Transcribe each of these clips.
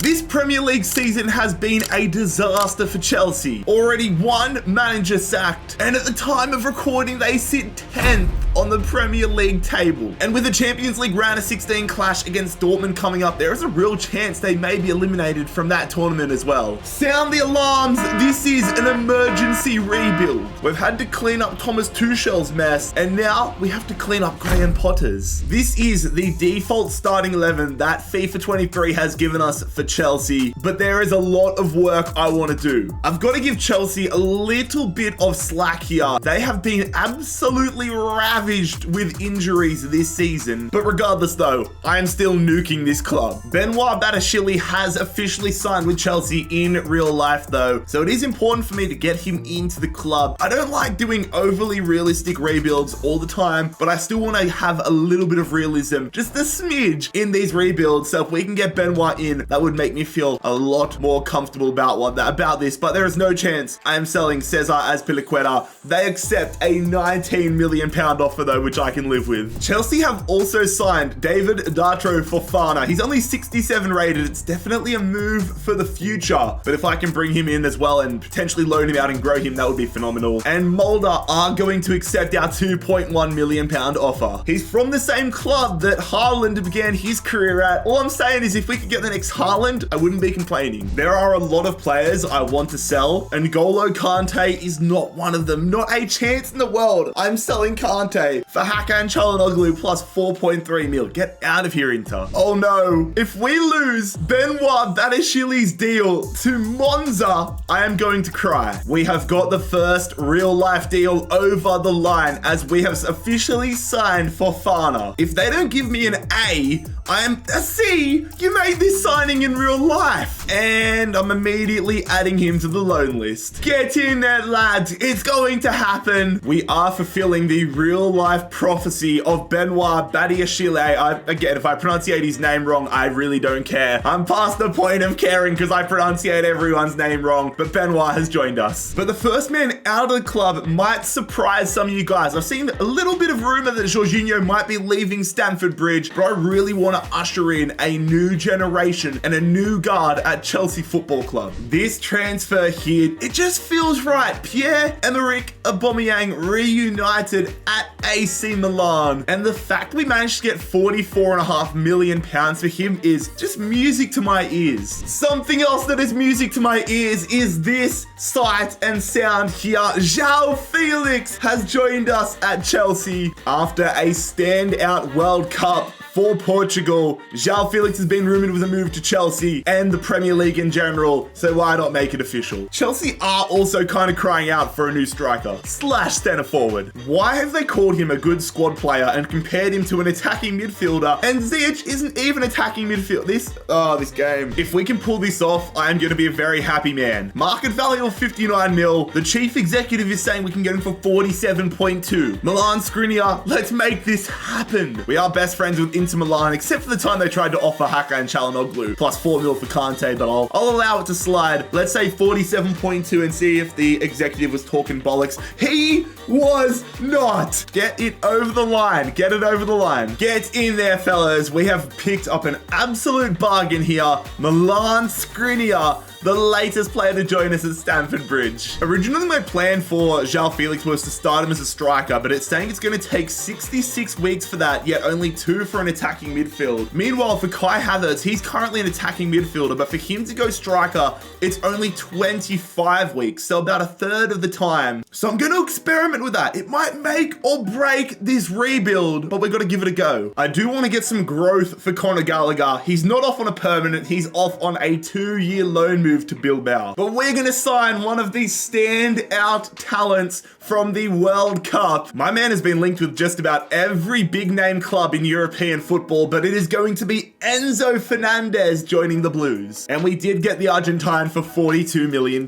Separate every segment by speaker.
Speaker 1: This Premier League season has been a disaster for Chelsea. Already one manager sacked, and at the time of recording, they sit 10th on the Premier League table. And with the Champions League round of 16 clash against Dortmund coming up, there is a real chance they may be eliminated from that tournament as well. Sound the alarms, this is an emergency rebuild. We've had to clean up Thomas Tuchel's mess, and now we have to clean up Graham Potter's. This is the default starting 11 that FIFA 23 has given us for Chelsea, but there is a lot of work I want to do. I've got to give Chelsea a little bit of slack here. They have been absolutely ravaged with injuries this season, but regardless though, I am still nuking this club. Benoit Badiashile has officially signed with Chelsea in real life though, so it is important for me to get him into the club. I don't like doing overly realistic rebuilds all the time, but I still want to have a little bit of realism, just a smidge in these rebuilds, so if we can get Benoit in, that would make me feel a lot more comfortable about this, but there is no chance I am selling Cesar Azpilicueta. They accept a £19 million offer though, which I can live with. Chelsea have also signed David Datro Fofana. He's only 67 rated. It's definitely a move for the future, but if I can bring him in as well and potentially loan him out and grow him, that would be phenomenal. And Mulder are going to accept our £2.1 million offer. He's from the same club that Haaland began his career at. All I'm saying is if we could get the next Haaland, I wouldn't be complaining. There are a lot of players I want to sell, and N'Golo Kante is not one of them. Not a chance in the world. I'm selling Kante for Hakan Çalhanoğlu plus 4.3 mil. Get out of here, Inter. Oh no. If we lose Benoit Badiashile's deal to Monza, I am going to cry. We have got the first real life deal over the line as we have officially signed Fofana. If they don't give me an A, I am a C. You made this signing in real life. And I'm immediately adding him to the loan list. Get in there, lads. It's going to happen. We are fulfilling the real life prophecy of Benoit Badiashile. Again, if I pronunciate his name wrong, I really don't care. I'm past the point of caring because I pronunciate everyone's name wrong, but Benoit has joined us. But the first man out of the club might surprise some of you guys. I've seen a little bit of rumor that Jorginho might be leaving Stamford Bridge, but I really want to usher in a new generation and a new guard at Chelsea Football Club. This transfer here, it just feels right. Pierre-Emerick Aubameyang reunited at AC Milan, and the fact we managed to get £44.5 million for him is just music to my ears. Something else that is music to my ears is this sight and sound here. João Felix has joined us at Chelsea after a standout World Cup for Portugal. João Felix has been rumored with a move to Chelsea and the Premier League in general, so why not make it official? Chelsea are also kind of crying out for a new striker / centre forward. Why have they called him a good squad player and compared him to an attacking midfielder? And Ziyech isn't even attacking midfield. This game. If we can pull this off, I am going to be a very happy man. Market value of 59 mil. The chief executive is saying we can get him for 47.2. Milan Skriniar, let's make this happen. We are best friends with Inter Milan, except for the time they tried to offer Hakan Çalhanoğlu plus 4 mil for Kante, but I'll allow it to slide. Let's say 47.2 and see if the executive was talking bollocks. He was not. Get it over the line. Get it over the line. Get in there, fellas. We have picked up an absolute bargain here. Milan Skriniar, the latest player to join us at Stamford Bridge. Originally, my plan for João Felix was to start him as a striker, but it's saying it's going to take 66 weeks for that, yet only 2 for an attacking midfield. Meanwhile, for Kai Havertz, he's currently an attacking midfielder, but for him to go striker, it's only 25 weeks, so about a third of the time. So I'm going to experiment with that. It might make or break this rebuild, but we've got to give it a go. I do want to get some growth for Conor Gallagher. He's not off on a permanent, he's off on a 2-year loan move to Bilbao. But we're going to sign one of these standout talents from the World Cup. My man has been linked with just about every big name club in European football, but it is going to be Enzo Fernandez joining the Blues. And we did get the Argentine for £42 million.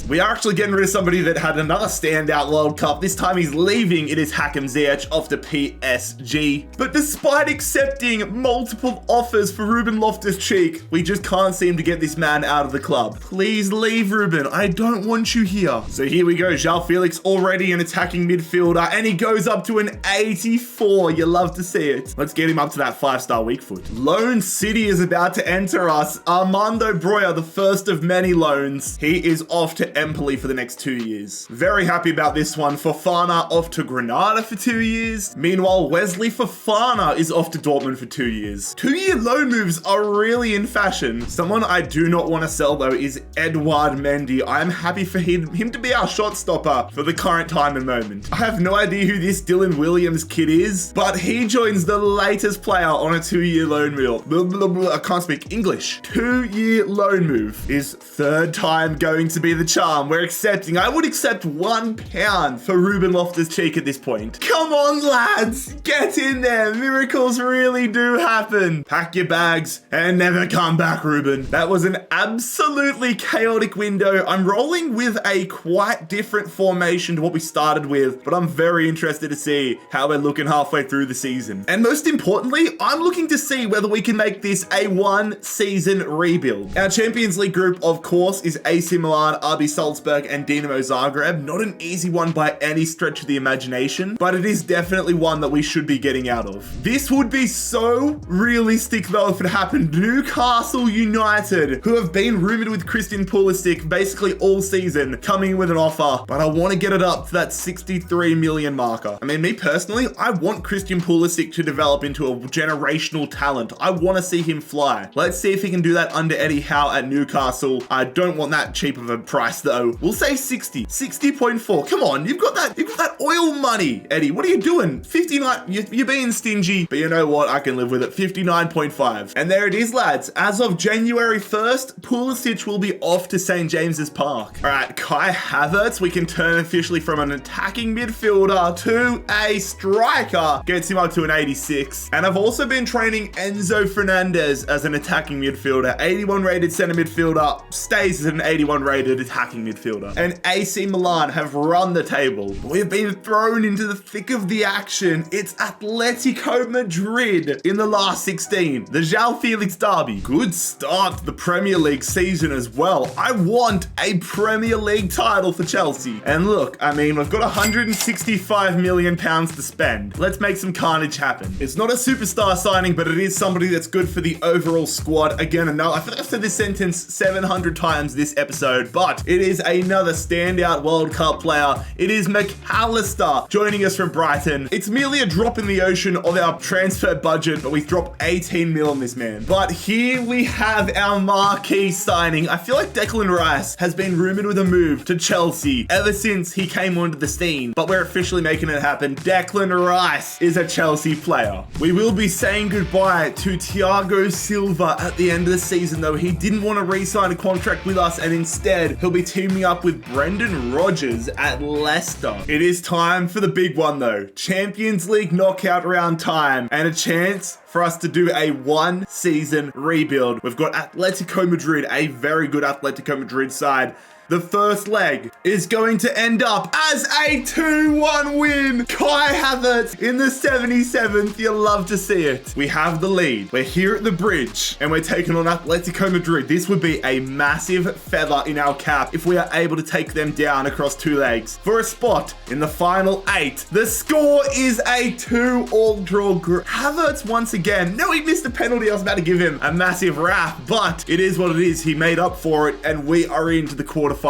Speaker 1: We are actually getting rid of somebody that had another standout World Cup. This time he's leaving. It is Hakim Ziyech off to PSG. But despite accepting multiple offers for Ruben Loftus-Cheek, we just can't seem to get this man out of the club. Please leave, Ruben. I don't want you here. So here we go. João Felix already an attacking midfielder, and he goes up to an 84. You love to see it. Let's get him up to that 5-star weak foot. Loan own city is about to enter us. Armando Broja, the first of many loans. He is off to Empoli for the next 2 years. Very happy about this one. Fofana off to Granada for 2 years. Meanwhile, Wesley Fofana is off to Dortmund for 2 years. 2-year loan moves are really in fashion. Someone I do not want to sell though is Edouard Mendy. I'm happy for him to be our shot stopper for the current time and moment. I have no idea who this Dylan Williams kid is, but he joins the latest player on a 2-year loan move. I can't speak English. 2-year loan move. Is third time going to be the charm? We're accepting. I would accept £1 for Ruben Loftus-Cheek at this point. Come on, lads. Get in there. Miracles really do happen. Pack your bags and never come back, Ruben. That was an absolutely chaotic window. I'm rolling with a quite different formation to what we started with, but I'm very interested to see how we're looking halfway through the season. And most importantly, I'm looking to see whether we can make this a one-season rebuild. Our Champions League group, of course, is AC Milan, RB Salzburg, and Dinamo Zagreb. Not an easy one by any stretch of the imagination, but it is definitely one that we should be getting out of. This would be so realistic though if it happened. Newcastle United, who have been rumored with Christian Pulisic basically all season, coming with an offer, but I want to get it up to that 63 million marker. I mean, me personally, I want Christian Pulisic to develop into a generational talent. I want to see him fly. Let's see if he can do that under Eddie Howe at Newcastle. I don't want that cheap of a price though. We'll say 60.4. Come on, you've got that oil money, Eddie. What are you doing? 59, you're being stingy, but you know what? I can live with it. 59.5. And there it is, lads. As of January 1st, Pulisic will be off to St. James's Park. All right, Kai Havertz, we can turn officially from an attacking midfielder to a striker. Gets him up to an 86. And I've also been training Enzo Fernandez as an attacking midfielder. 81 rated center midfielder, stays as an 81 rated attacking midfielder. And AC Milan have run the table. We've been thrown into the thick of the action. It's Atletico Madrid in the last 16. The João Felix derby. Good start to the Premier League season as well. I want a Premier League title for Chelsea. And look, I mean, we've got 165 million pounds to spend. Let's make some carnage happen. It's not a superstar signing, but it is somebody that's good for the overall squad. Again, I feel like I've said this sentence 700 times this episode, but it is another standout World Cup player. It is McAllister joining us from Brighton. It's merely a drop in the ocean of our transfer budget, but we dropped 18 mil on this man. But here we have our marquee signing. I feel like Declan Rice has been rumored with a move to Chelsea ever since he came onto the scene, but we're officially making it happen. Declan Rice is a Chelsea player. We will be saying goodbye to Thiago Silva at the end of the season though. He didn't want to re-sign a contract with us, and instead he'll be teaming up with Brendan Rodgers at Leicester. It is time for the big one though. Champions League knockout round time, and a chance for us to do a one-season rebuild. We've got Atletico Madrid, a very good Atletico Madrid side. The first leg is going to end up as a 2-1 win. Kai Havertz in the 77th. You'll love to see it. We have the lead. We're here at the bridge and we're taking on Atletico Madrid. This would be a massive feather in our cap if we are able to take them down across 2 legs for a spot in the final 8. The score is a 2-all draw. Havertz once again. No, he missed a penalty. I was about to give him a massive rap, but it is what it is. He made up for it and we are into the quarterfinals.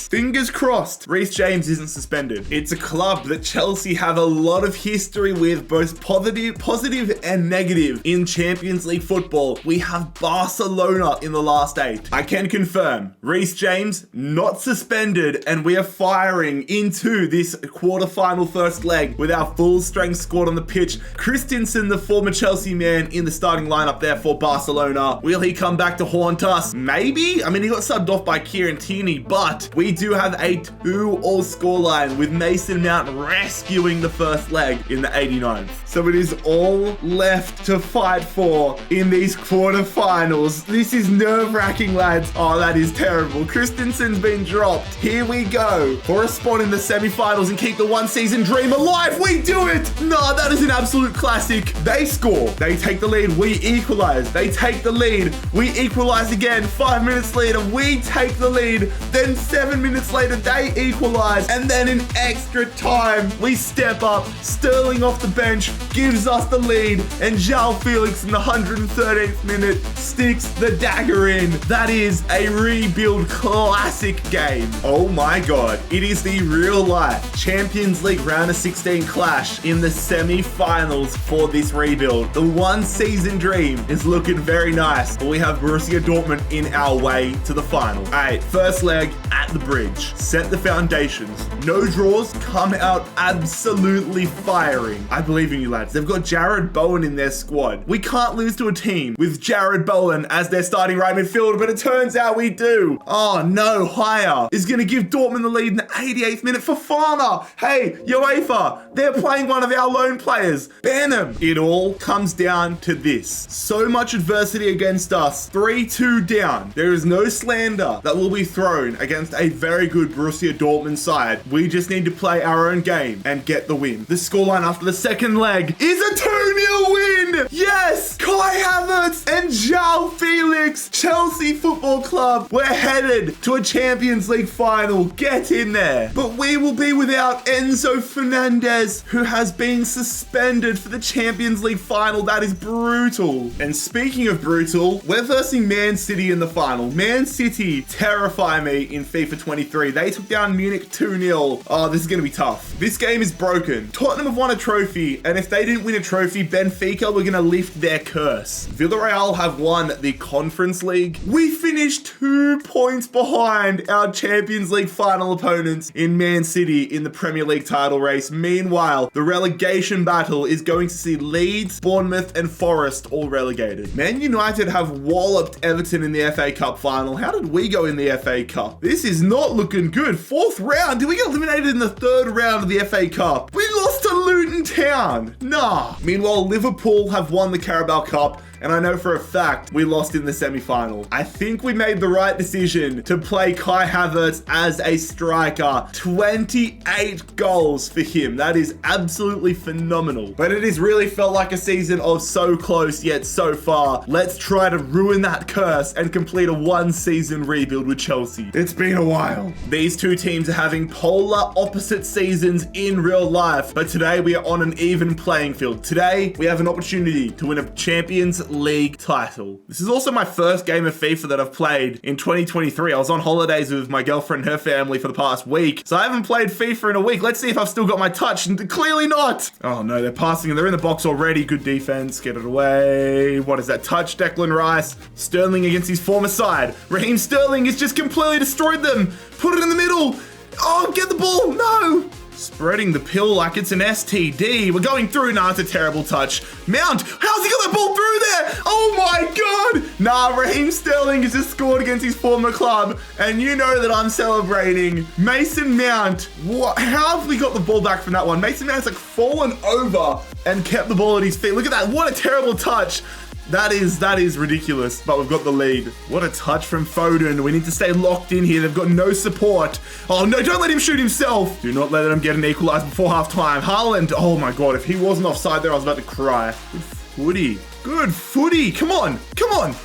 Speaker 1: Fingers crossed, Reece James isn't suspended. It's a club that Chelsea have a lot of history with, both positive and negative in Champions League football. We have Barcelona in the last 8. I can confirm, Reece James not suspended, and we are firing into this quarterfinal first leg with our full strength squad on the pitch. Christensen, the former Chelsea man, in the starting lineup there for Barcelona. Will he come back to haunt us? Maybe. I mean, he got subbed off by Kieran Tierney, but we do have a 2-all scoreline with Mason Mount rescuing the first leg in the 89th. So it is all left to fight for in these quarterfinals. This is nerve-wracking, lads. Oh, that is terrible. Christensen's been dropped. Here we go for a spot in the semi-finals and keep the one-season dream alive. We do it. No, that is an absolute classic. They score They take the lead. We equalize. They take the lead. We equalize again. 5 minutes later, we take the lead. Then 7 minutes later, they equalize. And then in extra time, we step up. Sterling off the bench gives us the lead. And João Felix in the 113th minute sticks the dagger in. That is a rebuild classic game. Oh my God. It is the real life Champions League round of 16 clash in the semi-finals for this rebuild. The one season dream is looking very nice, but we have Borussia Dortmund in our way to the final. All right, first leg at the bridge. Set the foundations. No draws, come out absolutely firing. I believe in you lads. They've got Jarrad Bowen in their squad. We can't lose to a team with Jarrad Bowen as their starting right midfielder, but it turns out we do. Oh no, Haya is going to give Dortmund the lead in the 88th minute for Fana. Hey, UEFA, they're playing one of our lone players. Ban them. It all comes down to this. So much adversity against us. 3-2 down. There is no slander that will be thrown against a very good Borussia Dortmund side. We just need to play our own game and get the win. The scoreline after the second leg is a 2-0 win. Yes, Kai Havertz and João Felix. Chelsea Football Club. We're headed to a Champions League final. Get in there. But we will be without Enzo Fernandez, who has been suspended for the Champions League final. That is brutal. And speaking of brutal, we're versing Man City in the final. Man City terrify me in FIFA 23. They took down Munich 2-0. Oh, this is going to be tough. This game is broken. Tottenham have won a trophy, and if they didn't win a trophy, Benfica were going to lift their curse. Villarreal have won the Conference League. We finished 2 points behind our Champions League final opponents in Man City in the Premier League title race. Meanwhile, the relegation battle is going to see Leeds, Bournemouth, and Forest all relegated. Man United have walloped Everton in the FA Cup final. How did we go in the FA Cup? This is not looking good. 4th round. Did we get eliminated in the 3rd round of the FA Cup? We lost to Luton Town. Nah. Meanwhile, Liverpool have won the Carabao Cup, and I know for a fact we lost in the semi-final. I think we made the right decision to play Kai Havertz as a striker. 28 goals for him. That is absolutely phenomenal. But it has really felt like a season of so close yet so far. Let's try to ruin that curse and complete a 1-season rebuild with Chelsea. It's been a while. These two teams are having polar opposite seasons in real life, but today we are on an even playing field. Today we have an opportunity to win a Champions League title. This is also my first game of FIFA that I've played in 2023. I was on holidays with my girlfriend and her family for the past week, so I haven't played FIFA in a week. Let's see if I've still got my touch, and clearly not. Oh no, they're passing and they're in the box already. Good defense, get it away. What is that touch? Declan Rice. Sterling against his former side. Raheem Sterling has just completely destroyed them. Put it in the middle. Oh, get the ball. No. Spreading the pill like it's an STD. We're going through. Nah, it's a terrible touch. Mount, how's he got that ball through there? Oh my God. Nah, Raheem Sterling has just scored against his former club, and you know that I'm celebrating. Mason Mount, what? How have we got the ball back from that one? Mason Mount's like fallen over and kept the ball at his feet. Look at that. What a terrible touch. That is ridiculous, but we've got the lead. What a touch from Foden. We need to stay locked in here. They've got no support. Oh no, don't let him shoot himself. Do not let him get an equalizer before halftime. Haaland, oh my God, if he wasn't offside there, I was about to cry. Good footy. Good footy. Come on, come on.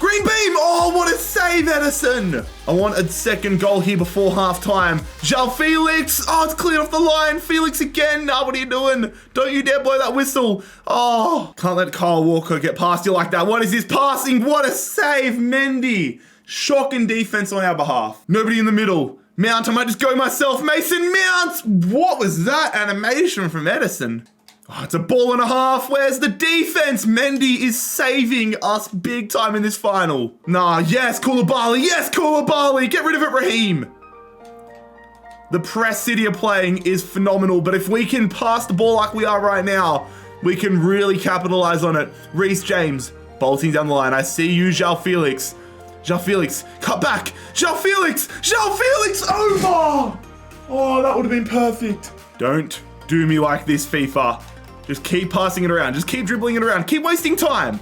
Speaker 1: Green beam! Oh, what a save, Edison! I want a second goal here before halftime. João Felix! Oh, it's cleared off the line. Felix again. Nah, what are you doing? Don't you dare blow that whistle. Oh, can't let Kyle Walker get past you like that. What is this passing? What a save, Mendy. Shocking defense on our behalf. Nobody in the middle. Mount, I might just go myself. Mason Mount! What was that animation from Edison? Oh, it's a ball and a half. Where's the defense? Mendy is saving us big time in this final. Nah, yes, Koulibaly. Yes, Koulibaly. Get rid of it, Raheem. The press City are playing is phenomenal, but if we can pass the ball like we are right now, we can really capitalize on it. Reece James, bolting down the line. I see you, João Felix. João Felix, cut back. João Felix. João Felix, over. Oh, that would have been perfect. Don't do me like this, FIFA. Just keep passing it around. Just keep dribbling it around. Keep wasting time.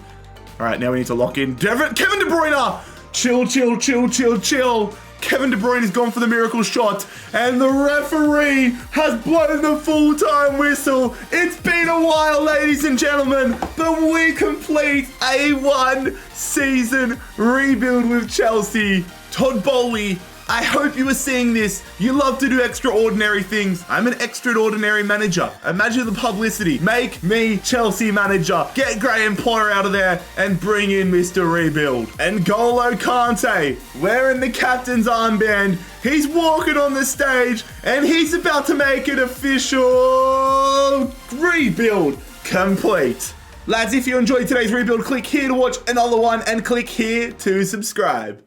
Speaker 1: All right, now we need to lock in. Kevin De Bruyne. Chill, chill, chill, chill, chill. Kevin De Bruyne has gone for the miracle shot, and the referee has blown the full-time whistle. It's been a while, ladies and gentlemen, but we complete a one-season rebuild with Chelsea. Todd Bowley, I hope you are seeing this. You love to do extraordinary things. I'm an extraordinary manager. Imagine the publicity. Make me Chelsea manager. Get Graham Potter out of there and bring in Mr. Rebuild. And N'Golo Kante, wearing the captain's armband, he's walking on the stage and he's about to make it official. Rebuild complete. Lads, if you enjoyed today's rebuild, click here to watch another one and click here to subscribe.